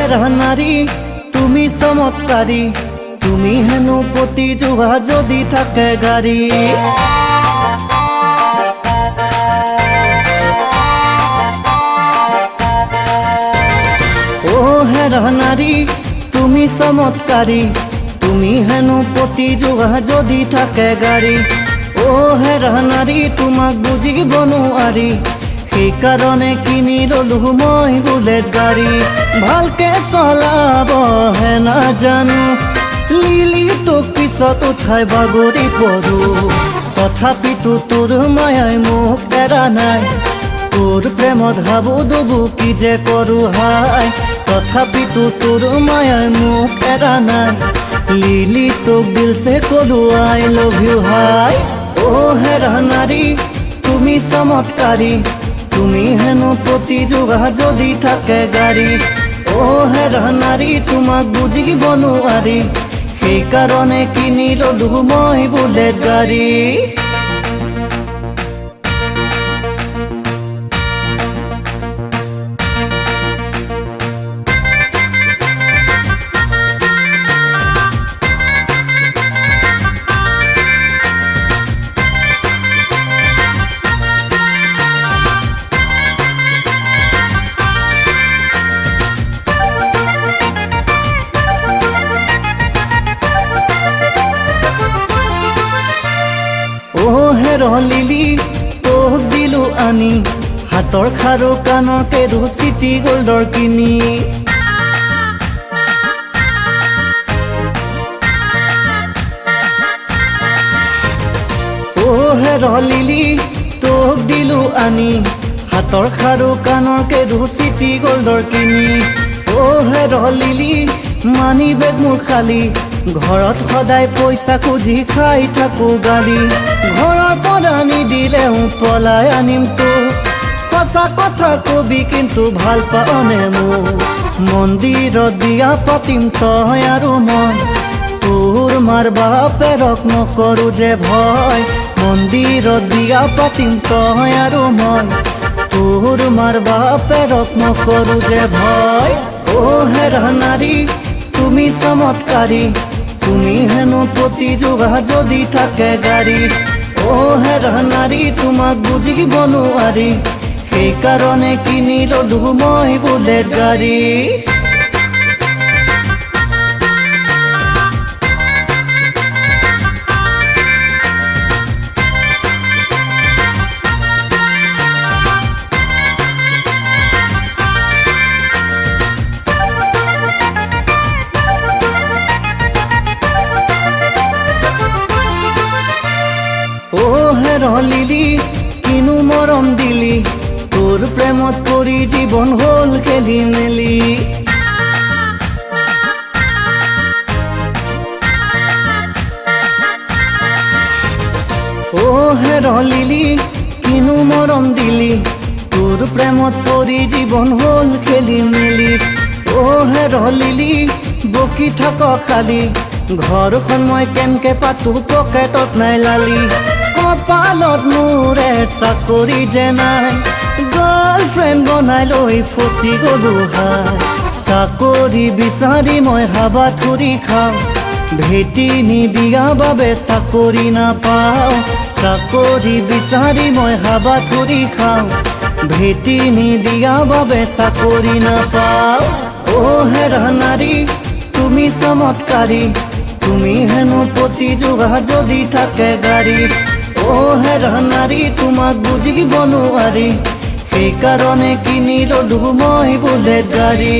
হেৰা নাৰী তুমি চমৎকাৰী, তুমি হেনো পতি যোৱা যদি থাকে গাড়ী। ও হেৰা নাৰী তুমি চমৎকাৰী, তুমি হেনো পতি যোৱা যদি থাকে গাড়ী। ও হেৰা নাৰী তোমাক বুজিব নোৱাৰি, সেইকাৰণে কিনি ললো মই বুলেট গাড়ী। ভালকে চলাবহে নাজানো, লিলি তোক পিছত উঠাই বাগৰি পৰো। তথাপিতো তোৰ মায়াই মোক এৰা নাই, তোৰ প্ৰেমত হাবু দুবু কি যে কৰো হাই। তথাপিতো তোৰ মায়াই মোক এৰা নাই, লিলি তোক দিলছে কলো আই লভ ইউ হাই। ও হেৰা নাৰী তুমি চমৎকাৰী, তুমি হেনো পতি যোৱা যদি থাকে গাড়ী। ও হেৰা নাৰী তোমাক বুজিব নোৱাৰি, সেইকাৰণে কিনি ললো মই বুলেট গাড়ী। লিলি তোক দিলো আনি, হাতৰ খাৰু কাণৰ কেৰু চিটি গোল্ডৰ কিনি। ও হেৰা লিলি তোক দিলো আনি, হাতৰ খাৰু কাণৰ কেৰু চিটি গোল্ডৰ কিনি। ও হেৰা লিলি মানি বেগ মোৰ খালী, ঘৰত সদায় পইচা খুজি খাই থাকো গালি। ঘৰৰ পৰা নিদিলেও পলাই আনিম তোক, সঁচা কথা কবি কিন্তু ভাল পাওনে মোক। মন্দিৰত বিয়া পাতিম তই আৰু মই, তোৰ মাৰ বাপেৰক নকৰো যে ভয়। মন্দিৰত বিয়া পাতিম তই আৰু মই, তোৰ মাৰ বাপেৰক নকৰো যে ভয়। ও হেৰা নাৰী তুমি চমৎকাৰী, তুমি হেনো পতি যোৱা যদি থাকে গাড়ী। ও হেৰা নাৰী তোমাক বুজিব নোৱাৰি, সেইকাৰণে কিনি ললো মই বুলেট গাড়ী। ও হেৰা লিলি কিনো মৰম দিলি, তোৰ প্ৰেমত পৰি জীৱন হ'ল খেলি মেলি। ও হেৰা লিলি কিনো মৰম দিলি, তোৰ প্ৰেমত পৰি জীৱন হ'ল খেলি মেলি। ও হেৰা লিলি বকি থাক খালি, ঘৰখন মই কেনকে পাতো পকেটত নাই লালি। কপালত মোৰে চাকৰি যে নাই, গাৰ্লফ্ৰেণ্ড বনাই লৈ ফচি গলো হাই। চাকৰি বিচাৰি মই হাবাথুৰি খাওঁ, ভেটি নিদিয়া বাবে চাকৰি নাপাওঁ। চাকৰি বিচাৰি মই হাবাথুৰি খাওঁ, ভেটি নিদিয়া বাবে চাকৰি নাপাওঁ। ও হেৰা নাৰী তুমি চমৎকাৰী, তুমি হেনো পতি যোৱা যদি থাকে গাড়ী। ও হেৰা নাৰী তোমাক বুজিব নোৱাৰি, সেইকাৰণে কিনি ললো মই বুলেট গাড়ী।